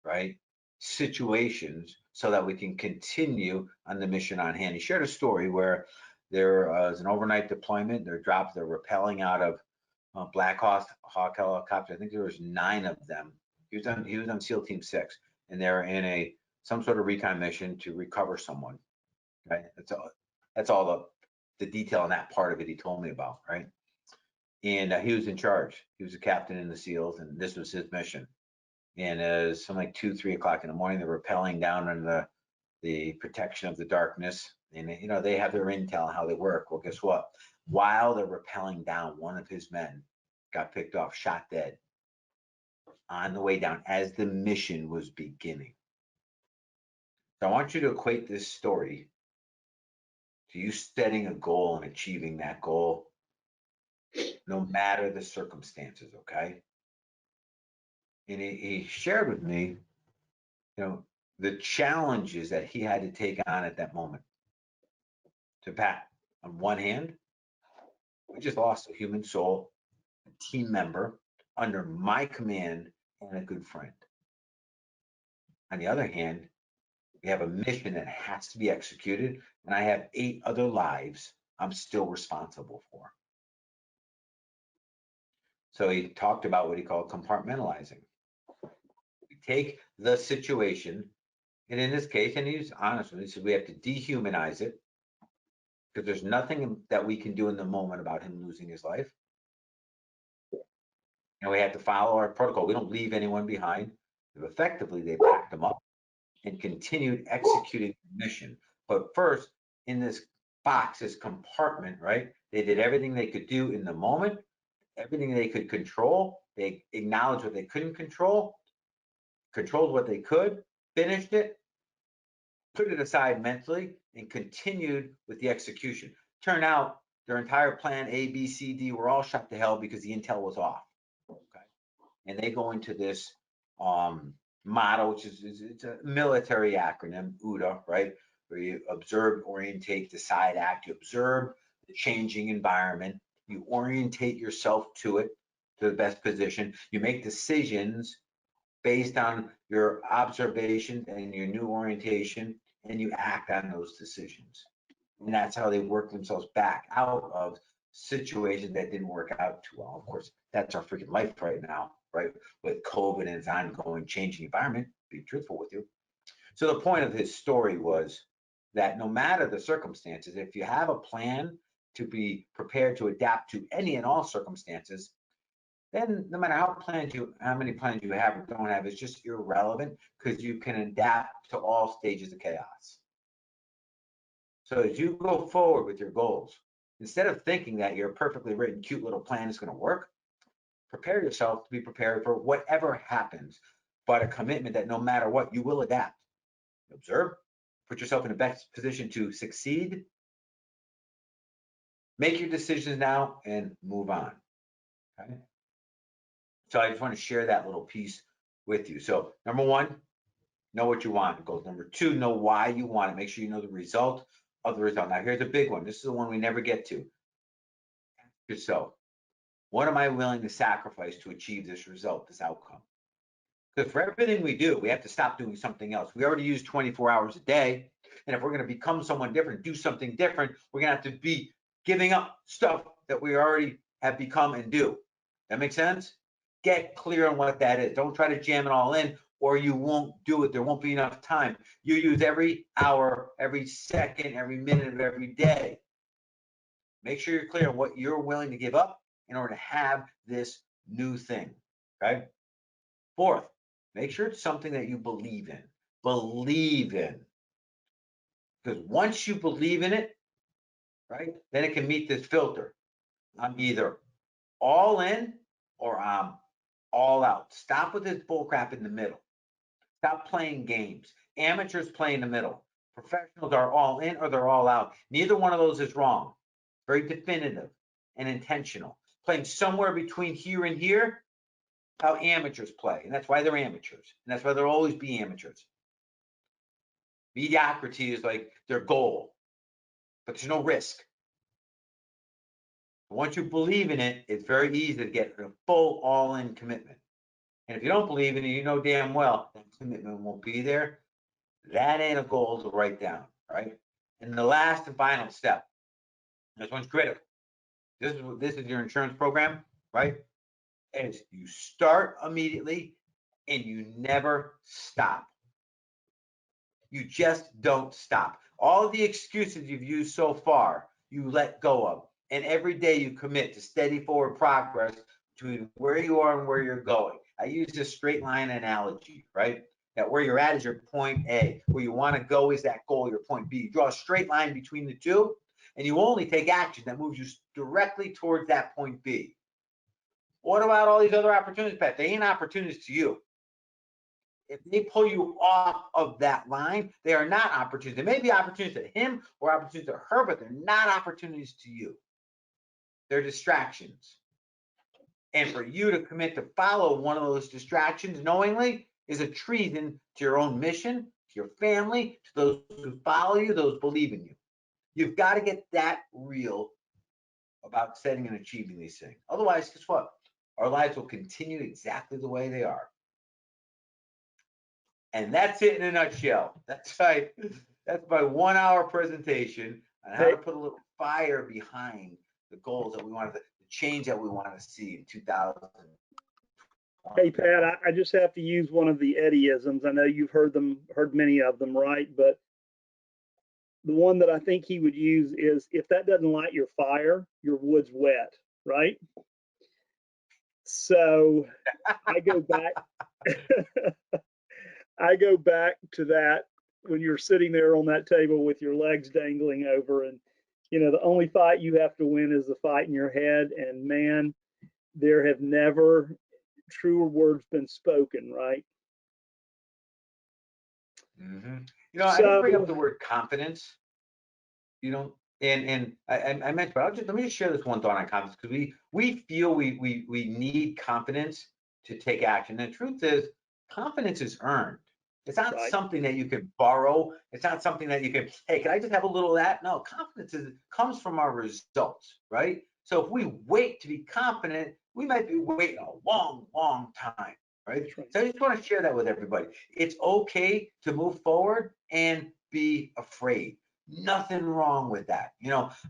right, situations so that we can continue on the mission on hand. He shared a story where there was an overnight deployment. They're rappelling out of Black Hawk helicopters. I think there was 9 of them. He was on SEAL Team 6, and they're in some sort of recon mission to recover someone. Right. That's all the detail on that part of it he told me about. Right. And he was in charge. He was a captain in the SEALs, and this was his mission. And as some like 2, 3 o'clock in the morning, they're rappelling down under the protection of the darkness. And you know, they have their intel on how they work. Well, guess what? While they're rappelling down, one of his men got picked off, shot dead on the way down as the mission was beginning. So I want you to equate this story to you setting a goal and achieving that goal, no matter the circumstances, okay? And he shared with me, you know, the challenges that he had to take on at that moment. To Pat, on one hand, we just lost a human soul, a team member under my command, and a good friend. On the other hand, we have a mission that has to be executed, and I have 8 other lives I'm still responsible for. So he talked about what he called compartmentalizing. We take the situation, and in this case, and he's honest with me, he said we have to dehumanize it because there's nothing that we can do in the moment about him losing his life. And we have to follow our protocol. We don't leave anyone behind. Effectively, they packed them up and continued executing the mission. But first, in this box, this compartment, right? They did everything they could do in the moment, everything they could control. They acknowledged what they couldn't control, controlled what they could, finished it, put it aside mentally, and continued with the execution. Turned out their entire plan A, B, C, D were all shot to hell because the intel was off. Okay, and they go into this motto, which is it's a military acronym, OODA, right? Where you observe, orientate, decide, act. You observe the changing environment. You orientate yourself to it, to the best position. You make decisions based on your observation and your new orientation, and you act on those decisions. And that's how they work themselves back out of situations that didn't work out too well. Of course, that's our freaking life right now, right? With COVID and its ongoing changing environment, be truthful with you. So the point of his story was that no matter the circumstances, if you have a plan to be prepared to adapt to any and all circumstances, then no matter how many plans you have or don't have, it's just irrelevant because you can adapt to all stages of chaos. So as you go forward with your goals, instead of thinking that your perfectly written, cute little plan is going to work, prepare yourself to be prepared for whatever happens, but a commitment that no matter what, you will adapt. Observe, put yourself in the best position to succeed, make your decisions now, and move on. Okay? So I just want to share that little piece with you. So number 1, know what you want. Goals. Number 2, know why you want it. Make sure you know the result of the result. Now here's a big one. This is the one we never get to. Ask yourself, what am I willing to sacrifice to achieve this result, this outcome? Because for everything we do, we have to stop doing something else. We already use 24 hours a day. And if we're going to become someone different, do something different, we're going to have to be giving up stuff that we already have become and do. That makes sense? Get clear on what that is. Don't try to jam it all in or you won't do it. There won't be enough time. You use every hour, every second, every minute of every day. Make sure you're clear on what you're willing to give up in order to have this new thing, okay? 4th, make sure it's something that you believe in. Believe in. Because once you believe in it, right, then it can meet this filter. I'm either all in or I'm all out. Stop with this bullcrap in the middle. Stop playing games. Amateurs play in the middle. Professionals are all in or they're all out. Neither one of those is wrong. Very definitive and intentional. Playing somewhere between here and here, how amateurs play. And that's why they're amateurs. And that's why they'll always be amateurs. Mediocrity is like their goal, but there's no risk. Once you believe in it, it's very easy to get a full all-in commitment. And if you don't believe in it, you know damn well that commitment won't be there. That ain't a goal to write down, right? And the last and final step, this one's critical. This is your insurance program, right? Is you start immediately and you never stop. You just don't stop. All the excuses you've used so far, you let go of. And every day you commit to steady forward progress between where you are and where you're going. I use this straight line analogy, right? That where you're at is your point A, where you want to go is that goal, your point B. You draw a straight line between the two, and you only take action that moves you directly towards that point B. What about all these other opportunities, Pat? They ain't opportunities to you. If they pull you off of that line, they are not opportunities. They may be opportunities to him or opportunities to her, but they're not opportunities to you. They're distractions. And for you to commit to follow one of those distractions knowingly is a treason to your own mission, to your family, to those who follow you, those who believe in you. You've got to get that real about setting and achieving these things. Otherwise, guess what? Our lives will continue exactly the way they are. And that's it in a nutshell. That's right. That's my 1 hour presentation on how to put a little fire behind the goals that we wanted, the change that we want to see in 2000. Hey, Pat, I just have to use one of the Eddie-isms. I know you've heard many of them, right? But the one that I think he would use is, if that doesn't light your fire, your wood's wet, right? So I go back. I go back to that when you're sitting there on that table with your legs dangling over, and the only fight you have to win is the fight in your head. And man, there have never truer words been spoken, right? Mm-hmm. I didn't bring up the word confidence, and I mentioned, but let me just share this one thought on confidence, because we feel we need confidence to take action. And the truth is, confidence is earned. It's not something that you can borrow. It's not something that you can, hey, can I just have a little of that? No, confidence comes from our results, right? So if we wait to be confident, we might be waiting a long, long time, right? So I just want to share that with everybody. It's okay to move forward and be afraid. Nothing wrong with that.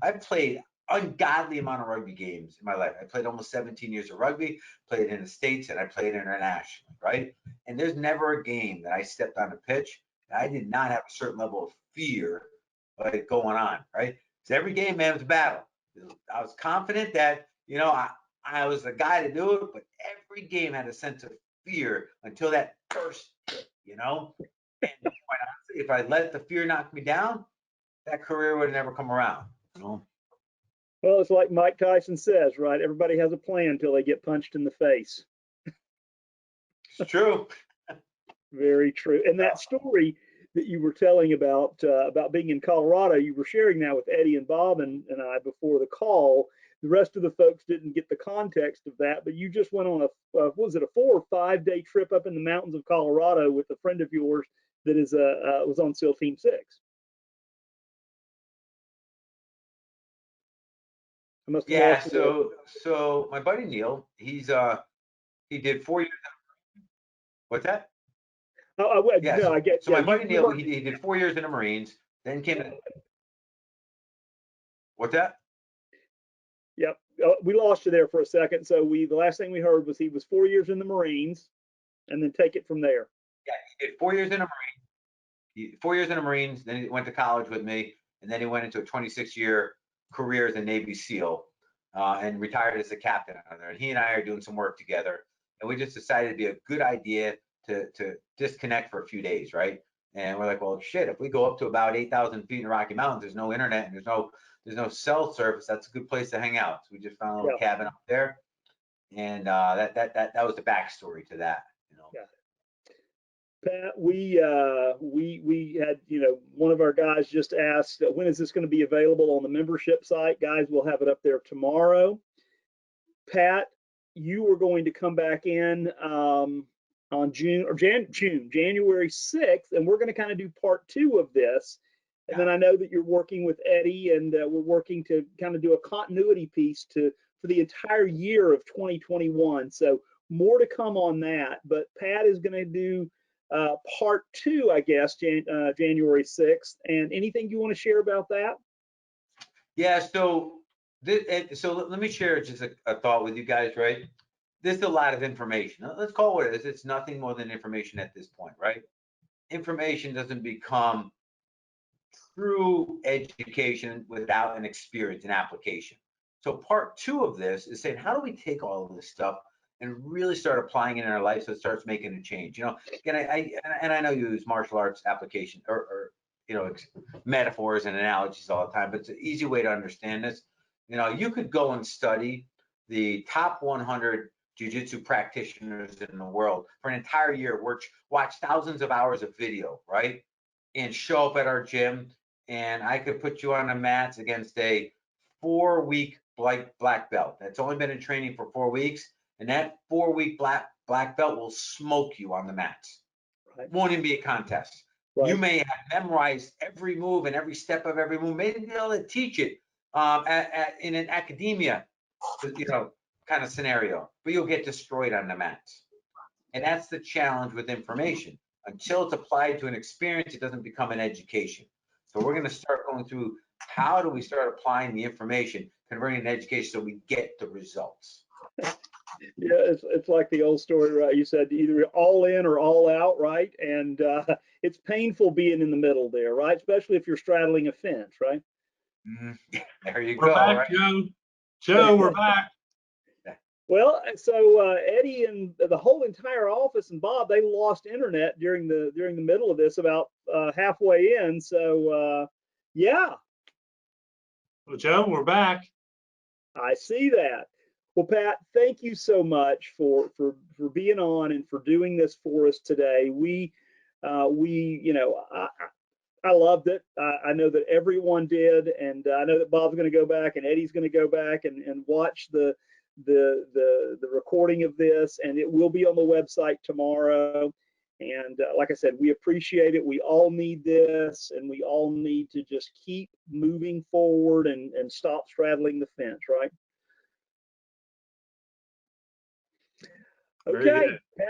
I've played ungodly amount of rugby games in my life. I played almost 17 years of rugby, played in the States, and I played internationally, right? And there's never a game that I stepped on a pitch and I did not have a certain level of fear going on, right? Because every game, man, was a battle. I was confident that, I was the guy to do it, but every game had a sense of fear until that first hit, And quite honestly, if I let the fear knock me down, that career would have never come around. Well, it's like Mike Tyson says, right? Everybody has a plan until they get punched in the face. It's true. Very true. And that story that you were telling about being in Colorado, you were sharing that with Eddie and Bob and I before the call. The rest of the folks didn't get the context of that, but you just went on what was it, a 4 or 5 day trip up in the mountains of Colorado with a friend of yours that was on SEAL Team 6. Yeah, so my buddy Neil, he did 4 years. What's that? Yeah, no, I get. So my buddy Neil, he did 4 years in the Marines, then came in. What's that? Yep, we lost you there for a second. So the last thing we heard was he was 4 years in the Marines, and then take it from there. Yeah, he did 4 years in the Marines. 4 years in the Marines, then he went to college with me, and then he went into a 26-year career as a Navy SEAL, and retired as a captain on there. And he and I are doing some work together, and we just decided it'd be a good idea to disconnect for a few days, right? And we're like, well, shit, if we go up to about 8,000 feet in the Rocky Mountains, there's no internet and there's no cell service. That's a good place to hang out. So we just found a little cabin up there, and that was the backstory to that. Yeah. Pat, we had, one of our guys just asked, when is this going to be available on the membership site? Guys, we'll have it up there tomorrow. Pat, you were going to come back in on January 6th, and we're going to kind of do part 2 of this. And then I know that you're working with Eddie, and we're working to kind of do a continuity piece for the entire year of 2021. So more to come on that. But Pat is going to do part 2, I guess, January 6th. And anything you want to share about that? Yeah. So let me share just a thought with you guys, right? There's a lot of information. Let's call it what it is. It's nothing more than information at this point, right? Information doesn't become true education without an experience and application. So part 2 of this is saying, how do we take all of this stuff and really start applying it in our life so it starts making a change. You know, again, I know you use martial arts application or you know, metaphors and analogies all the time, but it's an easy way to understand this. You know, you could go and study the top 100 jiu-jitsu practitioners in the world for an entire year, watch thousands of hours of video, right? And show up at our gym, and I could put you on the mats against a 4-week black belt that's only been in training for 4 weeks, and that 4-week black belt will smoke you on the mats. Right. Won't even be a contest. Right. You may have memorized every move and every step of every move, maybe be able to teach it in an academia, you know, kind of scenario, but you'll get destroyed on the mats. And that's the challenge with information. Until it's applied to an experience, it doesn't become an education. So we're going to start going through how do we start applying the information, converting it to education so we get the results. Yeah, it's like the old story, right? You said either all in or all out, right? And it's painful being in the middle there, right? Especially if you're straddling a fence, right? There you We're go. back, Right? Joe. Joe, we're back. Well, so Eddie and the whole entire office and Bob, they lost internet during the middle of this, about halfway in. So yeah, Well, Joe, we're back. I see that. Well, Pat, thank you so much for being on and for doing this for us today. We you know, I loved it. I know that everyone did, and I know that Bob's going to go back and Eddie's going to go back and watch the recording of this, and it will be on the website tomorrow. And like I said, we appreciate it. We all need this, and we all need to just keep moving forward and stop straddling the fence, right? Very Okay, good. Pat,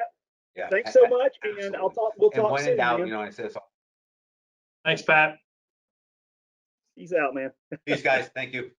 Yeah. thanks so much, and Absolutely. we'll And talk when soon, in doubt, man. you know, I say this. Thanks, Pat. Peace out, man. Peace, guys. Thank you.